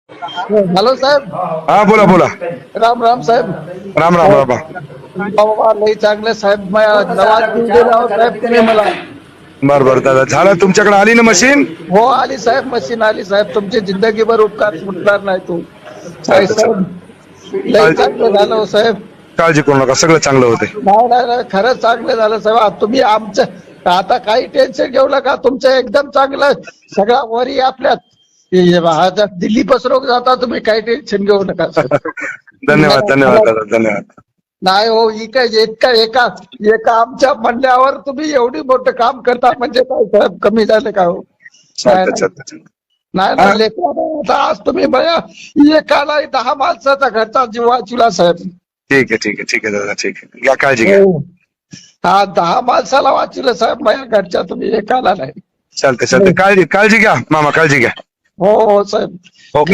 Hello साहेब. हा बोला बोला. राम राम साहेब. राम राम राम. बाबा लई चांगले साहेब. नवाज देऊ दिला हो साहेब तुम्ही मला. बर बर दादा, झालं तुमच्याकडे आली ना मशीन? हो आली साहेब, मशीन आली साहेब. तुमची जिंदगीभर उपकार सुटणार नाही तू. काय चालतं साहेब चालतं. लई चांगलं झालं हो साहेब. काळजी करू नका, सगळं चांगलं होते. नाही नाही नाही, खरंच चांगलं झालं साहेब. तुम्ही आमचं आता काही टेन्शन घेऊ नका. तुमचं एकदम चांगलं सगळा वरी आपल्यात दिल्ली पसरवून जाता तुम्ही. काही टेन्शन घेऊ नका साहेब. धन्यवाद धन्यवाद दादा, धन्यवाद. नाही हो, ही काय एका एका एका आमच्या म्हणण्यावर तुम्ही एवढी मोठं काम करता म्हणजे काय साहेब, कमी झालं का हो? चालतं चालतं. नाही नाही लेकरं, आज तुम्ही बघा एकाला 10 माणसाचा घरचा जीव वाचला साहेब. ठीक आहे ठीक आहे ठीक आहे दादा, ठीक आहे. घ्या काळजी घ्या. हा 10 माणसाला वाचलं साहेब माझ्या घरच्या, तुम्ही एकाला नाही. चालतं चालतं. काळजी काळजी घ्या मामा, काळजी घ्या. हो हो साहेब. ओके.